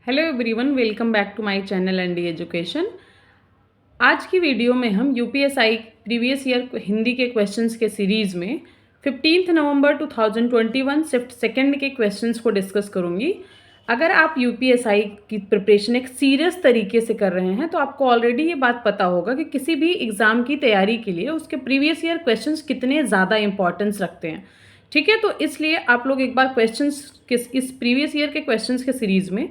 Hello everyone, welcome back to my channel ND education. आज की video में हम यूपीएसआई प्रीवियस ईयर हिंदी के क्वेश्चंस के सीरीज़ में 15 नवंबर 2021 शिफ्ट सेकंड के क्वेश्चंस को डिस्कस करूंगी। अगर आप यूपीएसआई की प्रिपरेशन एक सीरियस तरीके से कर रहे हैं तो आपको ऑलरेडी ये बात पता होगा कि किसी भी एग्ज़ाम की तैयारी के लिए उसके प्रीवियस ईयर क्वेश्चंस कितने ज़्यादा इंपॉर्टेंस रखते हैं। ठीक है, तो इसलिए आप लोग एक बार क्वेश्चंस इस प्रीवियस ईयर के क्वेश्चंस के सीरीज़ में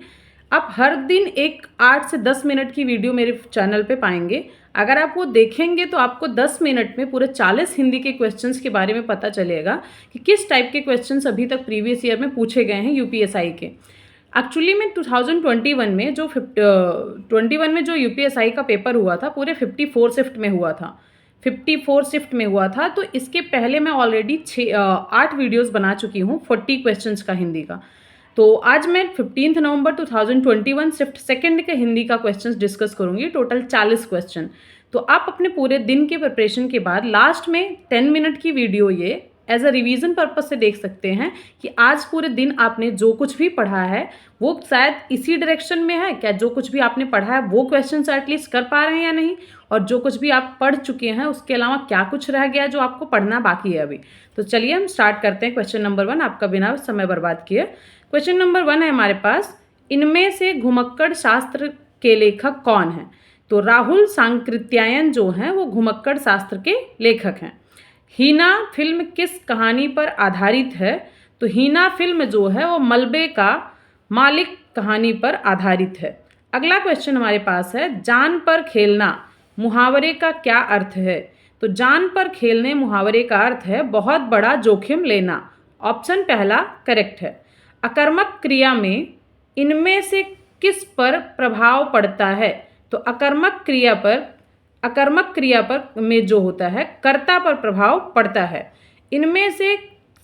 आप हर दिन एक 8 से 10 मिनट की वीडियो मेरे चैनल पे पाएंगे। अगर आप वो देखेंगे तो आपको 10 मिनट में पूरे 40 हिंदी के क्वेश्चंस के बारे में पता चलेगा कि किस टाइप के क्वेश्चंस अभी तक प्रीवियस ईयर में पूछे गए हैं यूपीएसआई के। एक्चुअली में 2021 में जो 21 में जो यूपीएसआई का पेपर हुआ था पूरे 54 शिफ्ट में हुआ था। 54 शिफ्ट में हुआ था, तो इसके पहले मैं ऑलरेडी 8 वीडियोज़ बना चुकी हूँ 40 क्वेश्चंस का हिंदी का। तो आज मैं 15 नवंबर 2021 शिफ्ट सेकंड के हिंदी का क्वेश्चंस डिस्कस करूंगी, टोटल 40 क्वेश्चन। तो आप अपने पूरे दिन के प्रिपरेशन के बाद लास्ट में 10 मिनट की वीडियो ये एज अ रिवीजन पर्पज से देख सकते हैं कि आज पूरे दिन आपने जो कुछ भी पढ़ा है वो शायद इसी डायरेक्शन में है क्या, जो कुछ भी आपने पढ़ा है वो क्वेश्चन एटलीस्ट कर पा रहे हैं या नहीं, और जो कुछ भी आप पढ़ चुके हैं उसके अलावा क्या कुछ रह गया जो आपको पढ़ना बाकी है अभी। तो चलिए हम स्टार्ट करते हैं क्वेश्चन नंबर 1 आपका बिना समय बर्बाद किए। क्वेश्चन नंबर 1 है हमारे पास, इनमें से घुमक्कड़ शास्त्र के लेखक कौन हैं? तो राहुल सांकृत्यायन जो हैं वो घुमक्कड़ शास्त्र के लेखक हैं। हीना फिल्म किस कहानी पर आधारित है? तो हीना फिल्म जो है वो मलबे का मालिक कहानी पर आधारित है। अगला क्वेश्चन हमारे पास है, जान पर खेलना मुहावरे का क्या अर्थ है? तो जान पर खेलने मुहावरे का अर्थ है बहुत बड़ा जोखिम लेना। ऑप्शन पहला करेक्ट है। अकर्मक क्रिया में इनमें से किस पर प्रभाव पड़ता है? तो अकर्मक क्रिया पर में जो होता है कर्ता पर प्रभाव पड़ता है। इनमें से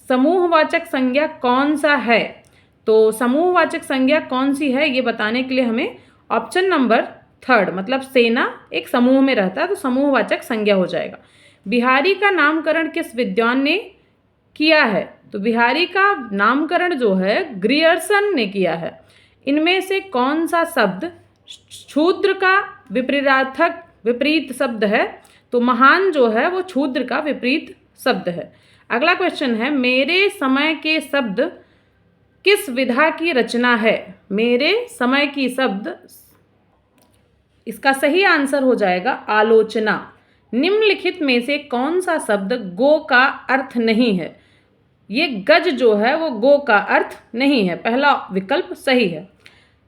समूहवाचक संज्ञा कौन सा है? तो समूहवाचक संज्ञा कौन सी है ये बताने के लिए हमें ऑप्शन नंबर 3 मतलब सेना एक समूह में रहता है तो समूहवाचक संज्ञा हो जाएगा। बिहारी का नामकरण किस विद्वान ने किया है? तो बिहारी का नामकरण जो है ग्रियर्सन ने किया है। इनमें से कौन सा शब्द क्षुद्र का विपरीत शब्द है? तो महान जो है वो क्षुद्र का विपरीत शब्द है। अगला क्वेश्चन है, मेरे समय के शब्द किस विधा की रचना है? मेरे समय की शब्द, इसका सही आंसर हो जाएगा आलोचना। निम्नलिखित में से कौन सा शब्द गो का अर्थ नहीं है? ये गज जो है वो गो का अर्थ नहीं है, पहला विकल्प सही है।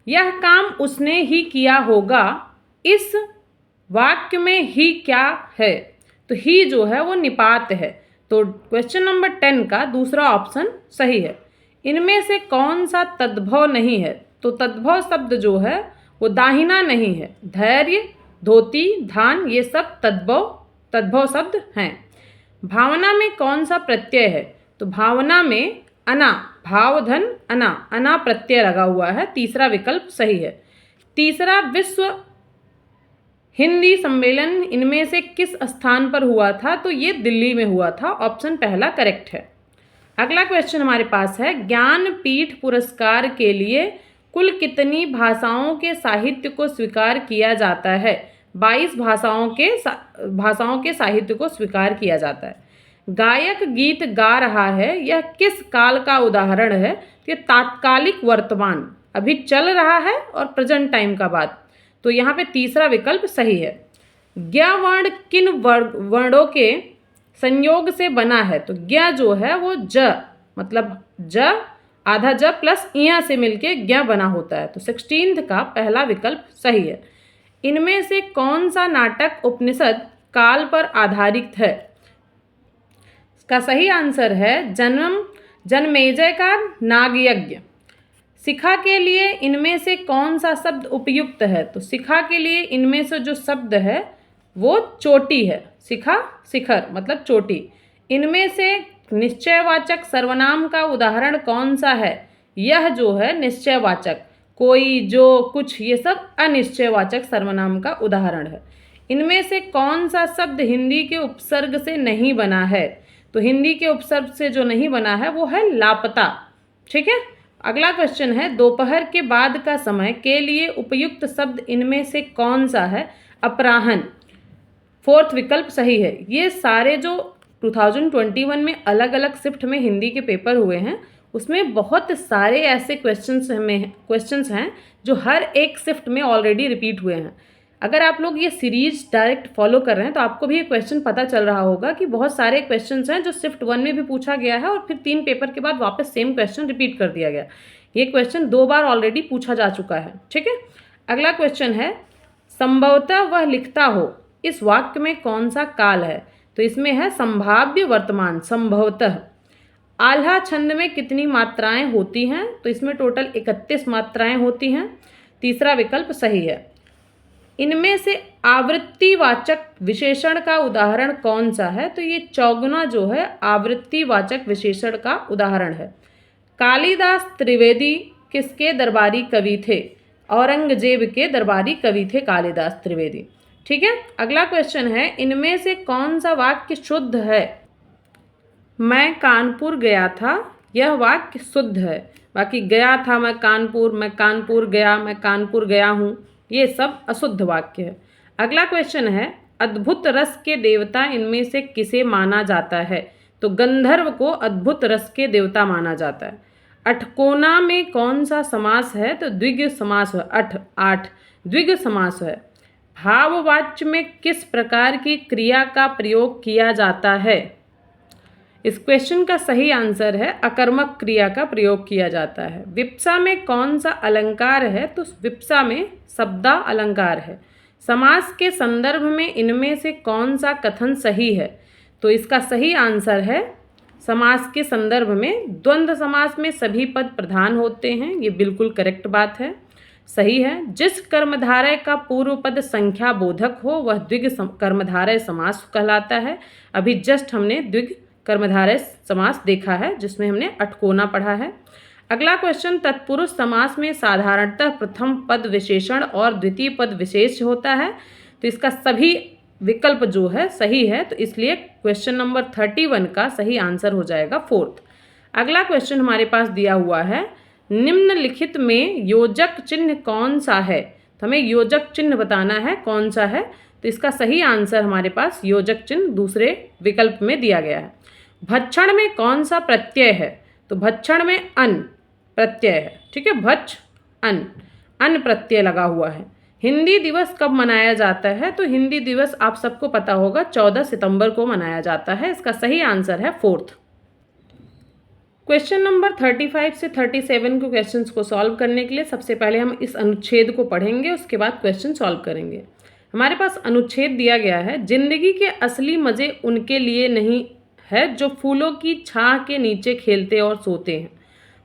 यह काम उसने ही किया होगा, इस वाक्य में ही क्या है? तो ही जो है वो निपात है, तो क्वेश्चन नंबर 10 का दूसरा ऑप्शन सही है। इनमें से कौन सा तद्भव नहीं है? तो तद्भव शब्द जो है वो दाहिना नहीं है। धैर्य, धोती, धान ये सब तद्भव शब्द हैं। भावना में कौन सा प्रत्यय है? तो भावना में अना, भावधन अना प्रत्यय लगा हुआ है, तीसरा विकल्प सही है। तीसरा, विश्व हिंदी सम्मेलन इनमें से किस स्थान पर हुआ था? तो ये दिल्ली में हुआ था, ऑप्शन पहला करेक्ट है। अगला क्वेश्चन हमारे पास है, ज्ञानपीठ पुरस्कार के लिए कुल कितनी भाषाओं के साहित्य को स्वीकार किया जाता है? 22 भाषाओं के साहित्य को स्वीकार किया जाता है। गायक गीत गा रहा है, यह किस काल का उदाहरण है? ये तात्कालिक वर्तमान, अभी चल रहा है और प्रेजेंट टाइम का बात, तो यहाँ पे तीसरा विकल्प सही है। ज्ञ वर्ण किन वर्णों के संयोग से बना है? तो ज्ञ जो है वो ज मतलब ज आधा ज प्लस इया से मिलके ज्ञ बना होता है, तो 16th का पहला विकल्प सही है। इनमें से कौन सा नाटक उपनिषद काल पर आधारित है? इसका सही आंसर है जन्मेजय का नागयज्ञ। शिखा के लिए इनमें से कौन सा शब्द उपयुक्त है? तो शिखा के लिए इनमें से जो शब्द है वो चोटी है। शिखा, शिखर मतलब चोटी। इनमें से निश्चयवाचक सर्वनाम का उदाहरण कौन सा है? यह जो है निश्चयवाचक, कोई, जो, कुछ, ये सब अनिश्चयवाचक सर्वनाम का उदाहरण है। इनमें से कौन सा शब्द हिंदी के उपसर्ग से नहीं बना है? तो हिंदी के उपसर्ग से जो नहीं बना है वो है लापता। ठीक है, अगला क्वेश्चन है, दोपहर के बाद का समय के लिए उपयुक्त शब्द इनमें से कौन सा है? अपराह्न। फोर्थ विकल्प सही है। ये सारे जो 2021 में अलग अलग शिफ्ट में हिंदी के पेपर हुए हैं उसमें बहुत सारे ऐसे क्वेश्चंस हैं जो हर एक शिफ्ट में ऑलरेडी रिपीट हुए हैं। अगर आप लोग ये सीरीज डायरेक्ट फॉलो कर रहे हैं तो आपको भी ये क्वेश्चन पता चल रहा होगा कि बहुत सारे क्वेश्चंस हैं जो शिफ्ट 1 में भी पूछा गया है और फिर 3 पेपर के बाद वापस सेम क्वेश्चन रिपीट कर दिया गया। ये क्वेश्चन 2 बार ऑलरेडी पूछा जा चुका है। ठीक है, अगला क्वेश्चन है, संभवतः वह लिखता हो, इस वाक्य में कौन सा काल है? तो इसमें है संभाव्य वर्तमान, संभवतः। आल्हा छंद में कितनी मात्राएं होती हैं? तो इसमें टोटल 31 मात्राएं होती हैं। तीसरा विकल्प सही है। इनमें से आवृत्तिवाचक विशेषण का उदाहरण कौन सा है? तो ये चौगुना जो है आवृत्तिवाचक विशेषण का उदाहरण है। कालिदास त्रिवेदी किसके दरबारी कवि थे? औरंगजेब के दरबारी कवि थे कालिदास त्रिवेदी। ठीक है, अगला क्वेश्चन है, इनमें से कौन सा वाक्य शुद्ध है? मैं कानपुर गया था, यह वाक्य शुद्ध है। बाकी गया था मैं कानपुर गया, मैं कानपुर गया हूँ, ये सब अशुद्ध वाक्य है। अगला क्वेश्चन है, अद्भुत रस के देवता इनमें से किसे माना जाता है? तो गंधर्व को अद्भुत रस के देवता माना जाता है। अठकोना में कौन सा समास है? तो द्विग समास है। आठ द्विग समास है। भाववाच्य में किस प्रकार की क्रिया का प्रयोग किया जाता है? इस क्वेश्चन का सही आंसर है अकर्मक क्रिया का प्रयोग किया जाता है। विप्सा में कौन सा अलंकार है? तो विप्सा में शब्दा अलंकार है। समास के संदर्भ में इनमें से कौन सा कथन सही है? तो इसका सही आंसर है समास के संदर्भ में द्वंद्व समास में सभी पद प्रधान होते हैं। ये बिल्कुल करेक्ट बात है, सही है। जिस कर्मधारय का पूर्व पद संख्या बोधक हो वह द्विग कर्मधारय समास कहलाता है। अभी जस्ट हमने द्विग कर्मधारय समास देखा है जिसमें हमने अठकोना पढ़ा है। अगला क्वेश्चन, तत्पुरुष समास में साधारणतः प्रथम पद विशेषण और द्वितीय पद विशेष होता है। तो इसका सभी विकल्प जो है सही है, तो इसलिए क्वेश्चन नंबर 31 का सही आंसर हो जाएगा फोर्थ। अगला क्वेश्चन हमारे पास दिया हुआ है, निम्नलिखित में योजक चिन्ह कौन सा है? तो हमें योजक चिन्ह बताना है कौन सा है। तो इसका सही आंसर हमारे पास योजक चिन्ह दूसरे विकल्प में दिया गया है। भक्षण में कौन सा प्रत्यय है? तो भक्षण में अन प्रत्यय है। ठीक है, भक्ष अन प्रत्यय लगा हुआ है। हिंदी दिवस कब मनाया जाता है? तो हिंदी दिवस आप सबको पता होगा 14 सितंबर को मनाया जाता है। इसका सही आंसर है फोर्थ। क्वेश्चन नंबर 35 से 37 के क्वेश्चंस को सॉल्व करने के लिए सबसे पहले हम इस अनुच्छेद को पढ़ेंगे, उसके बाद क्वेश्चन सॉल्व करेंगे। हमारे पास अनुच्छेद दिया गया है, जिंदगी के असली मज़े उनके लिए नहीं है जो फूलों की छाह के नीचे खेलते और सोते हैं,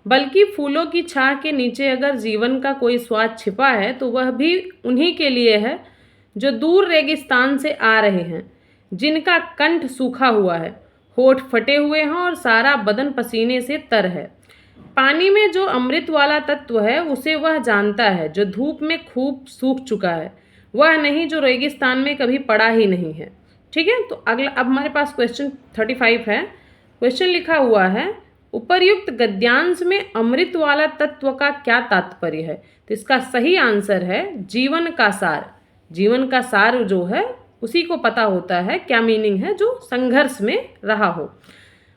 बल्कि फूलों की छाह के नीचे अगर जीवन का कोई स्वाद छिपा है तो वह भी उन्हीं के लिए है जो दूर रेगिस्तान से आ रहे हैं, जिनका कंठ सूखा हुआ है, होठ फटे हुए हैं और सारा बदन पसीने से तर है। पानी में जो अमृत वाला तत्व है उसे वह जानता है जो धूप में खूब सूख चुका है, वह नहीं जो रेगिस्तान में कभी पड़ा ही नहीं है। ठीक है, तो अगला अब हमारे पास क्वेश्चन 35 है। क्वेश्चन लिखा हुआ है, उपर्युक्त गद्यांश में अमृत वाला तत्व का क्या तात्पर्य है? तो इसका सही आंसर है जीवन का सार। जीवन का सार जो है उसी को पता होता है क्या मीनिंग है जो संघर्ष में रहा हो।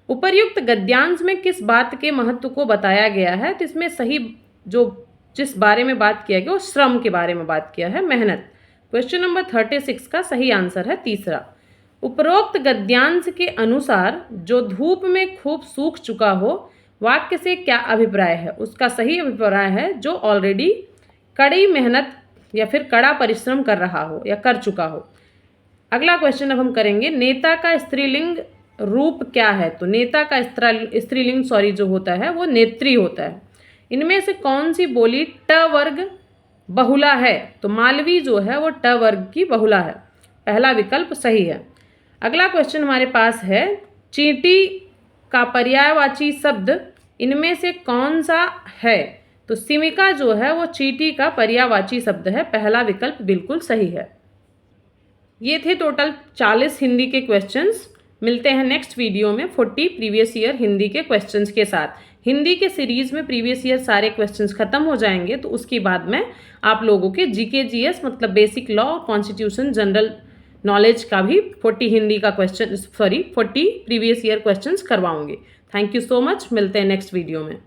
उपर्युक्त गद्यांश में किस बात के महत्व को बताया गया है? तो इसमें सही जो जिस बारे में बात किया गया वो श्रम के बारे में बात किया है, मेहनत। क्वेश्चन नंबर 36 का सही आंसर है तीसरा। उपरोक्त गद्यांश के अनुसार जो धूप में खूब सूख चुका हो वाक्य से क्या अभिप्राय है? उसका सही अभिप्राय है जो ऑलरेडी कड़ी मेहनत या फिर कड़ा परिश्रम कर रहा हो या कर चुका हो। अगला क्वेश्चन अब हम करेंगे, नेता का स्त्रीलिंग रूप क्या है? तो नेता का स्त्रीलिंग जो होता है वो नेत्री होता है। इनमें से कौन सी बोली ट वर्ग बहुला है? तो मालवी जो है वो ट वर्ग की बहुला है। पहला विकल्प सही है। अगला क्वेश्चन हमारे पास है, चींटी का पर्यायवाची शब्द इनमें से कौन सा है? तो सिमिका जो है वो चींटी का पर्यायवाची शब्द है। पहला विकल्प बिल्कुल सही है। ये थे टोटल 40 हिंदी के क्वेश्चंस। मिलते हैं नेक्स्ट वीडियो में 40 प्रीवियस ईयर हिंदी के क्वेश्चंस के साथ। हिंदी के सीरीज़ में प्रीवियस ईयर सारे क्वेश्चंस खत्म हो जाएंगे तो उसके बाद मैं आप लोगों के जीके जीएस मतलब बेसिक लॉ और कॉन्स्टिट्यूशन जनरल नॉलेज का भी 40 हिंदी का क्वेश्चन 40 प्रीवियस ईयर क्वेश्चंस करवाऊंगी। थैंक यू सो मच, मिलते हैं नेक्स्ट वीडियो में।